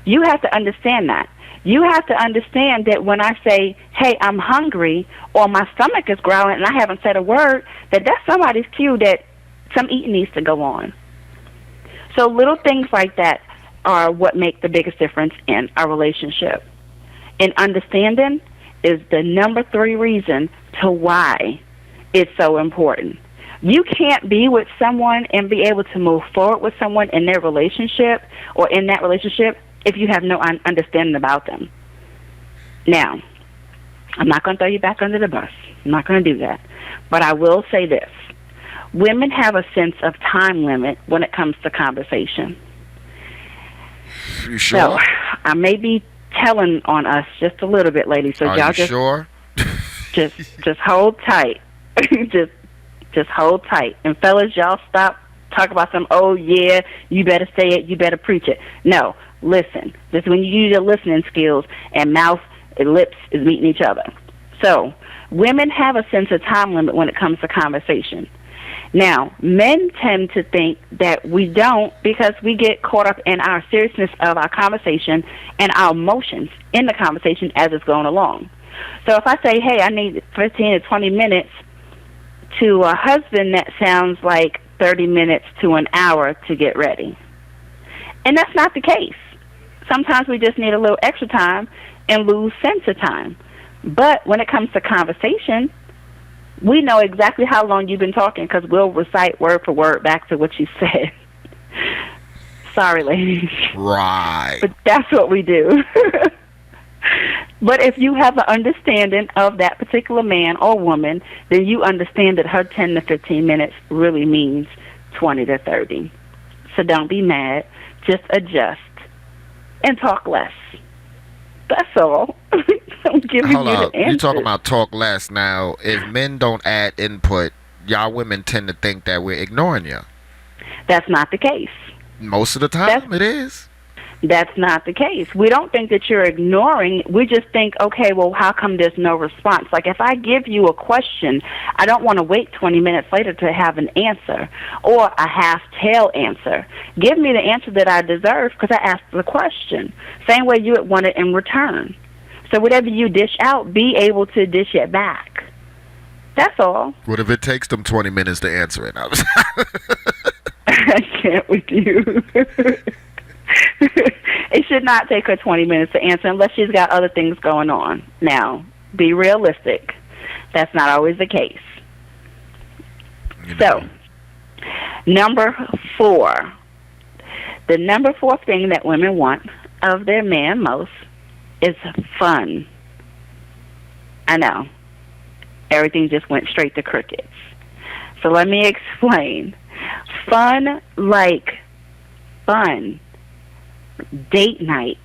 S2: You have to understand that. You have to understand that when I say, hey, I'm hungry, or my stomach is growling and I haven't said a word, that's somebody's cue that some eating needs to go on. So little things like that are what make the biggest difference in a relationship. And understanding is the number 3 reason to why it's so important. You can't be with someone and be able to move forward with someone in their relationship or in that relationship if you have no understanding about them. Now, I'm not going to throw you back under the bus. I'm not going to do that. But I will say this. Women have a sense of time limit when it comes to conversation.
S3: You sure?
S2: So, I may be telling on us just a little bit, ladies. So
S3: Are
S2: y'all
S3: you
S2: just
S3: sure?
S2: just hold tight. just hold tight. And fellas, y'all stop talking about some, oh yeah, you better say it, you better preach it. No, listen. This is when you use your listening skills and mouth and lips is meeting each other. So women have a sense of time limit when it comes to conversation. Now, men tend to think that we don't because we get caught up in our seriousness of our conversation and our emotions in the conversation as it's going along. So if I say, hey, I need 15 to 20 minutes, to a husband that sounds like 30 minutes to an hour to get ready. And that's not the case. Sometimes we just need a little extra time and lose sense of time. But when it comes to conversation, we know exactly how long you've been talking because we'll recite word for word back to what you said. Sorry, ladies.
S3: Right.
S2: But that's what we do. But if you have an understanding of that particular man or woman, then you understand that her 10 to 15 minutes really means 20 to 30. So don't be mad. Just adjust and talk less. That's all. I'm giving
S3: Hold
S2: you
S3: up.
S2: the answer.
S3: You talking about talk less now. If men don't add input, y'all women tend to think that we're ignoring you.
S2: That's not the case.
S3: Most of the time, it is.
S2: That's not the case. We don't think that you're ignoring. We just think, okay, well, how come there's no response? Like if I give you a question, I don't want to wait 20 minutes later to have an answer or a half-tail answer. Give me the answer that I deserve because I asked the question. Same way you would want it in return. So whatever you dish out, be able to dish it back. That's all.
S3: What if it takes them 20 minutes to answer it?
S2: I can't with you. It should not take her 20 minutes to answer unless she's got other things going on. Now, be realistic. That's not always the case. So, number 4. The number 4 thing that women want of their man most is fun. I know. Everything just went straight to crickets. So let me explain. Fun like fun. Date night,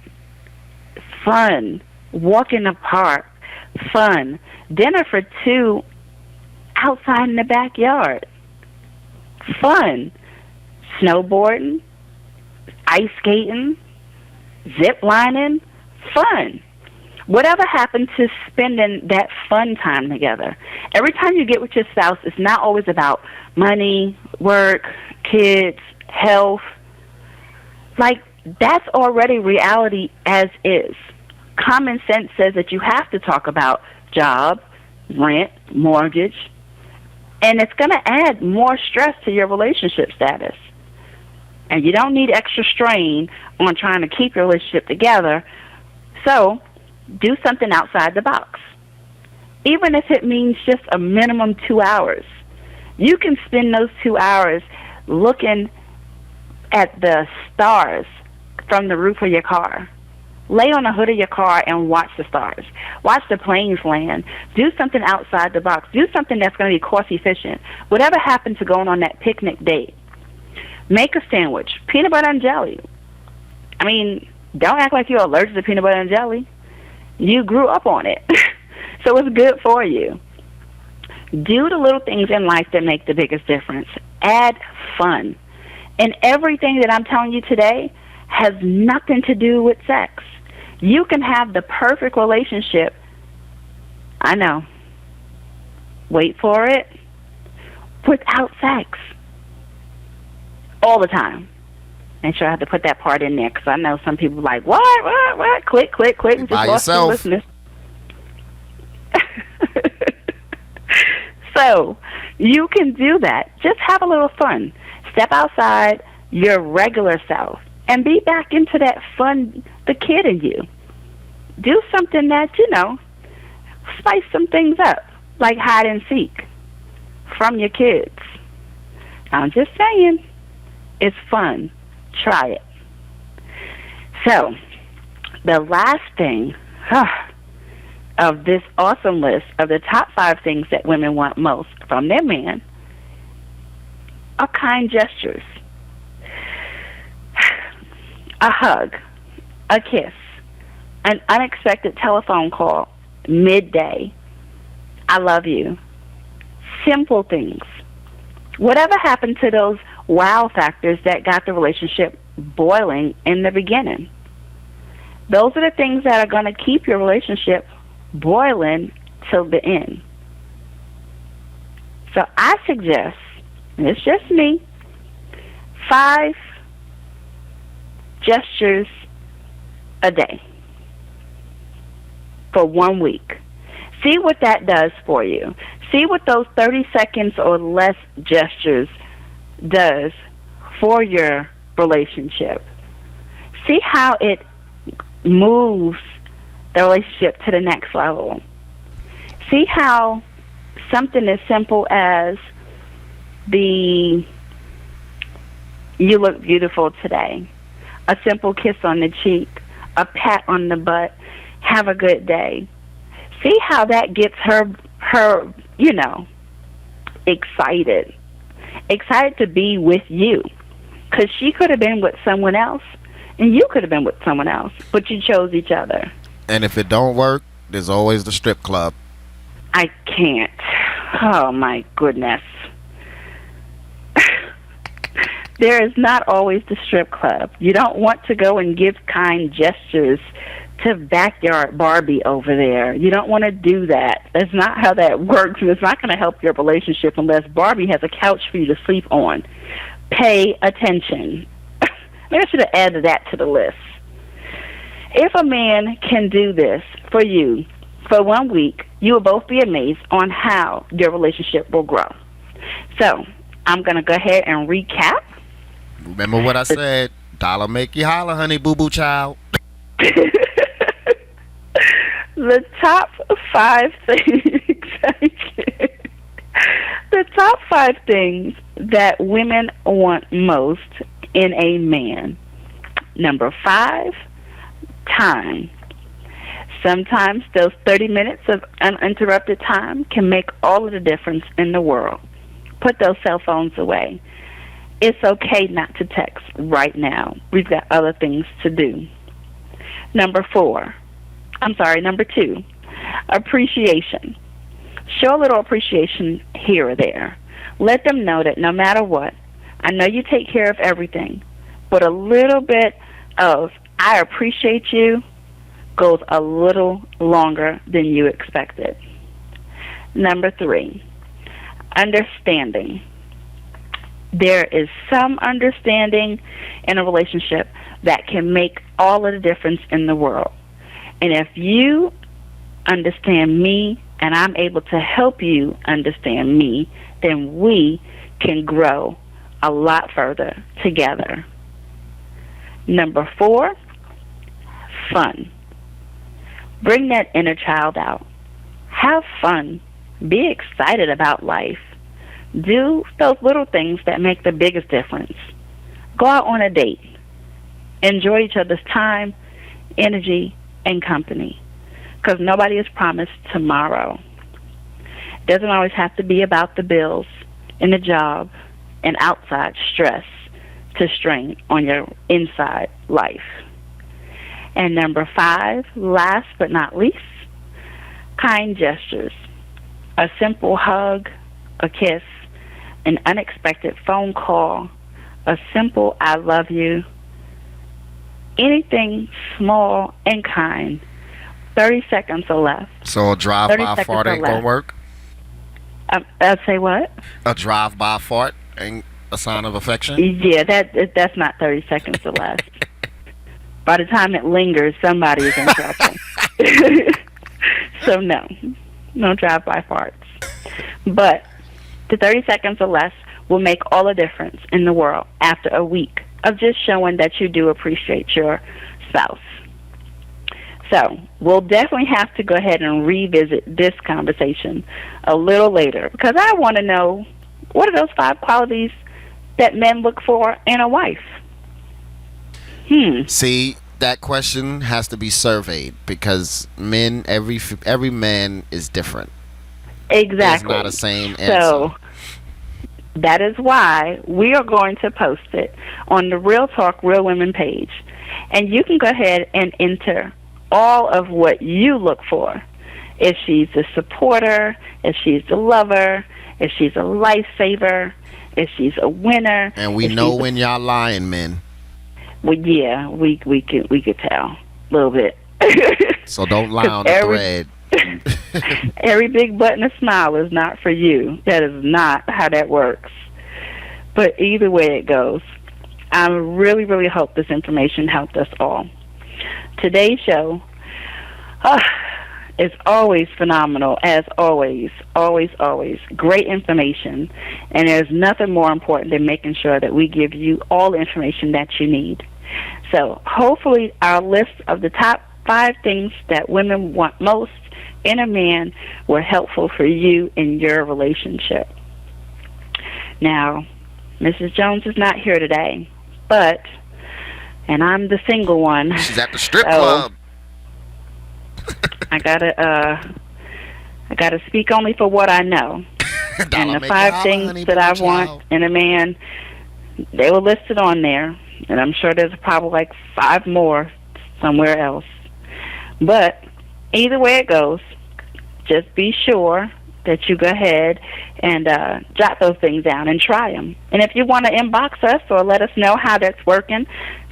S2: fun, walk in the park, fun, dinner for 2 outside in the backyard, fun, snowboarding, ice skating, zip lining, fun. Whatever happened to spending that fun time together? Every time you get with your spouse, it's not always about money, work, kids, health. Like, that's already reality as is. Common sense says that you have to talk about job, rent, mortgage, and it's going to add more stress to your relationship status. And you don't need extra strain on trying to keep your relationship together. So do something outside the box. Even if it means just a minimum 2 hours. You can spend those 2 hours looking at the stars from the roof of your car. Lay on the hood of your car and watch the stars. Watch the planes land. Do something outside the box. Do something that's going to be cost efficient. Whatever happened to going on that picnic date? Make a sandwich. Peanut butter and jelly. I mean, don't act like you're allergic to peanut butter and jelly. You grew up on it. So it's good for you. Do the little things in life that make the biggest difference. Add fun. And everything that I'm telling you today has nothing to do with sex. You can have the perfect relationship. I know. Wait for it. Without sex. All the time. Make sure I have to put that part in there because I know some people are like, what? Click. We
S3: By
S2: just lost two
S3: yourself.
S2: listeners. So, you can do that. Just have a little fun. Step outside your regular self and be back into that fun, the kid in you. Do something that, spice some things up, like hide and seek from your kids. I'm just saying, it's fun. Try it. So, the last thing of this awesome list of the top 5 things that women want most from their man are kind gestures. A hug, a kiss, an unexpected telephone call, midday, I love you. Simple things. Whatever happened to those wow factors that got the relationship boiling in the beginning? Those are the things that are going to keep your relationship boiling till the end. So I suggest, and it's just me, 5 gestures a day for 1 week. See what that does for you. See what those 30 seconds or less gestures does for your relationship. See how it moves the relationship to the next level. See how something as simple as you look beautiful today, a simple kiss on the cheek, a pat on the butt, have a good day. See how that gets her excited to be with you, because she could have been with someone else and you could have been with someone else, but you chose each other.
S3: And if it don't work, there's always the strip club.
S2: I can't. Oh my goodness. There is not always the strip club. You don't want to go and give kind gestures to Backyard Barbie over there. You don't want to do that. That's not how that works, and it's not going to help your relationship unless Barbie has a couch for you to sleep on. Pay attention. Maybe I should have added that to the list. If a man can do this for you for 1 week, you will both be amazed on how your relationship will grow. So, I'm going to go ahead and recap.
S3: Remember what I said? Dollar make you holler, honey boo boo child.
S2: The top 5 things. The top 5 things that women want most in a man. Number 5, time. Sometimes those 30 minutes of uninterrupted time can make all of the difference in the world. Put those cell phones away. It's okay not to text right now. We've got other things to do. Number 2, appreciation. Show a little appreciation here or there. Let them know that no matter what, I know you take care of everything, but a little bit of I appreciate you goes a little longer than you expected. Number 3, understanding. There is some understanding in a relationship that can make all of the difference in the world. And if you understand me and I'm able to help you understand me, then we can grow a lot further together. Number 4, fun. Bring that inner child out. Have fun. Be excited about life. Do those little things that make the biggest difference. Go out on a date. Enjoy each other's time, energy, and company. Because nobody is promised tomorrow. It doesn't always have to be about the bills and the job and outside stress to strain on your inside life. And number 5, last but not least, kind gestures. A simple hug, a kiss, an unexpected phone call, a simple I love you, anything small and kind, 30 seconds or less.
S3: So a drive-by fart ain't gonna work?
S2: I'd say what?
S3: A drive-by fart ain't a sign of affection?
S2: Yeah, that's not 30 seconds or less. By the time it lingers, somebody is in trouble. So no drive-by farts. But the 30 seconds or less will make all the difference in the world after a week of just showing that you do appreciate your spouse. So we'll definitely have to go ahead and revisit this conversation a little later, because I want to know, what are those 5 qualities that men look for in a wife?
S3: See, that question has to be surveyed, because every man is different.
S2: Exactly.
S3: It's not the same answer.
S2: So that is why we are going to post it on the Real Talk Real Women page. And you can go ahead and enter all of what you look for. If she's a supporter, if she's a lover, if she's a lifesaver, if she's a winner.
S3: And we know when y'all lying, men.
S2: Well, yeah, we could tell a little bit.
S3: So don't lie on the thread.
S2: Every big button of smile is not for you. That is not how that works. But either way it goes, I really, really hope this information helped us all. Today's show is always phenomenal, as always, always, always. Great information. And there's nothing more important than making sure that we give you all the information that you need. So hopefully our list of the top 5 things that women want most in a man were helpful for you in your relationship. Now, Mrs. Jones is not here today, and I'm the single one.
S3: She's at the strip club.
S2: I gotta speak only for what I know. And the 5 things that I want in a man, they were listed on there, and I'm sure there's probably like 5 more somewhere else. But either way it goes, just be sure that you go ahead and jot those things down and try them. And if you want to inbox us or let us know how that's working,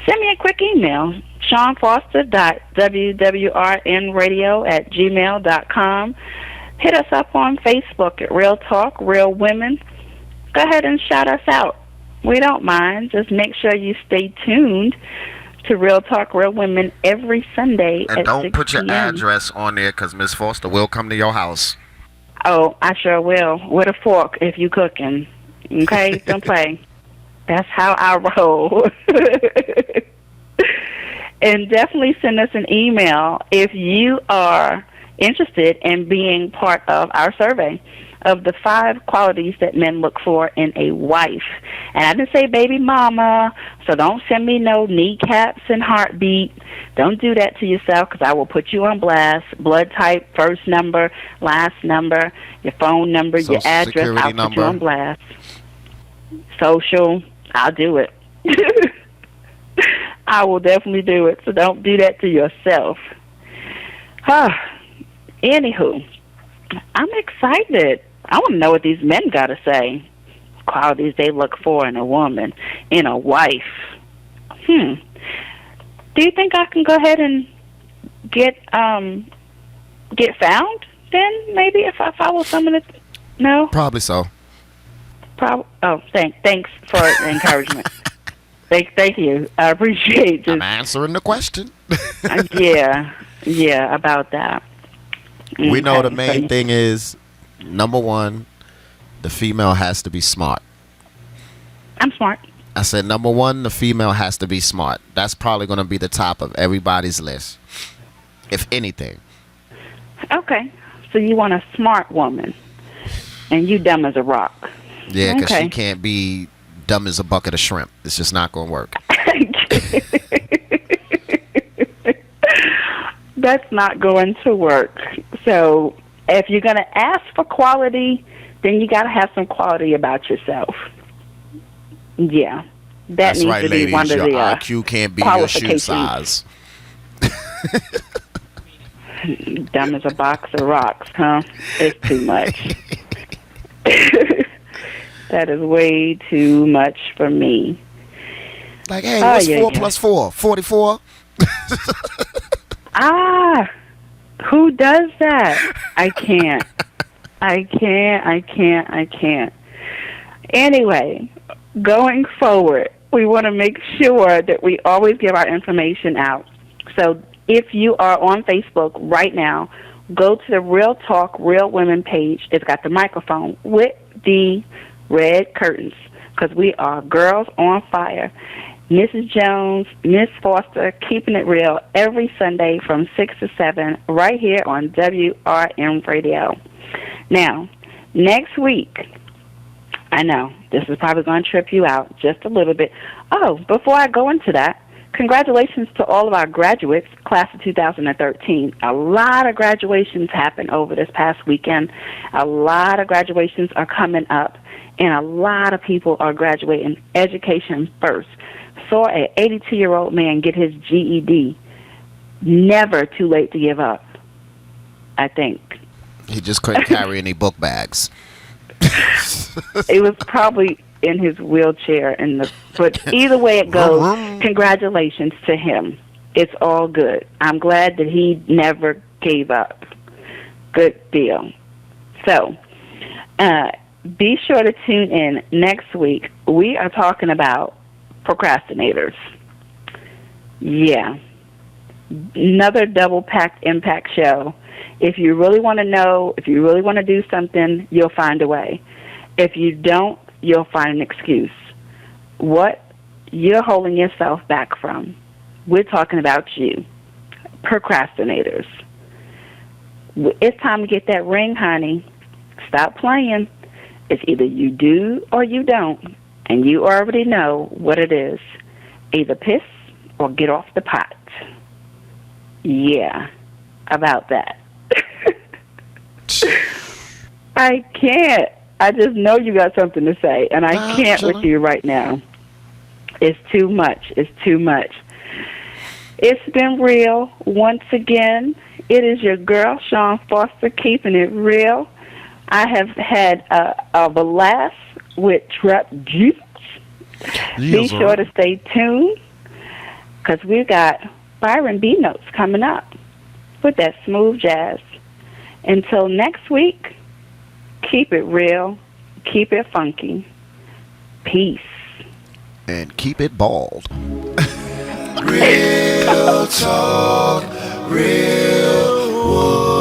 S2: send me a quick email, SeanFoster.wwrnradio@gmail.com. Hit us up on Facebook at Real Talk Real Women. Go ahead and shout us out. We don't mind. Just make sure you stay tuned to Real Talk Real Women every Sunday
S3: and
S2: at 6
S3: don't
S2: p.m.
S3: put your address on there, because Miss Foster will come to your house.
S2: Oh, I sure will. With a fork if you cooking. Okay? Don't play. That's how I roll. And definitely send us an email if you are interested in being part of our survey of the 5 qualities that men look for in a wife. And I didn't say baby mama, so don't send me no kneecaps and heartbeat. Don't do that to yourself, because I will put you on blast. Blood type, first number, last number, your phone number, your address, I'll put you on blast. Social, I'll do it. I will definitely do it, so don't do that to yourself. Anywho, I'm excited. I want to know what these men got to say. Qualities they look for in a woman, in a wife. Do you think I can go ahead and get found then? Maybe if I follow some of the no.
S4: Probably so.
S2: Oh, thanks for the encouragement. Thank you. I appreciate
S4: I'm
S2: it.
S4: answering the question.
S2: Yeah, about that.
S4: We know the
S2: Okay,
S4: main thing is, number one, the female has to be smart.
S2: I'm smart.
S4: I said, number one, the female has to be smart. That's probably going to be the top of everybody's list, if anything.
S2: Okay, so you want a smart woman, and you dumb as a rock.
S4: Yeah, because
S2: Okay.
S4: she can't be dumb as a bucket of shrimp. It's just not going to work.
S2: That's not going to work. So if you're going to ask for quality, then you got to have some quality about yourself. Yeah. That
S4: That's
S2: needs
S4: right,
S2: to be
S4: ladies.
S2: one of
S4: Your
S2: the
S4: IQ can't be your shoe
S2: qualifications.
S4: size.
S2: Dumb as a box of rocks, huh? It's too much. That is way too much for me.
S4: Like, hey, what's
S2: yeah,
S4: 4
S2: yeah.
S4: plus 4? 44?
S2: Who does that? I can't. Anyway, going forward, we want to make sure that we always give our information out. So if you are on Facebook right now, go to the Real Talk Real Women page. It's got the microphone with the red curtains because we are girls on fire. Mrs. Jones, Miss Foster, keeping it real every Sunday from 6 to 7 right here on WRM Radio. Now, next week, I know this is probably going to trip you out just a little bit. Oh, before I go into that, congratulations to all of our graduates, class of 2013. A lot of graduations happened over this past weekend. A lot of graduations are coming up, and a lot of people are graduating education first. Saw an 82-year-old man get his GED. Never too late to give up, I think.
S4: He just couldn't carry any book bags.
S2: It was probably in his wheelchair, but either way it goes, congratulations to him. It's all good. I'm glad that he never gave up. Good deal. So, be sure to tune in next week. We are talking about procrastinators. Yeah. Another double-packed impact show. If you really want to know, if you really want to do something, you'll find a way. If you don't, you'll find an excuse. What you're holding yourself back from. We're talking about you. Procrastinators. It's time to get that ring, honey. Stop playing. It's either you do or you don't. And you already know what it is. Either piss or get off the pot. Yeah, about that. I can't. I just know you got something to say, and I can't with you right now. It's too much. It's too much. It's been real once again. It is your girl, Sean Foster, keeping it real. I have had a blast with Trap Juice. Be sure to stay tuned because we've got Byron B Notes coming up with that smooth jazz. Until next week, keep it real, keep it funky. Peace.
S4: And keep it bald.
S1: Real talk, real woman.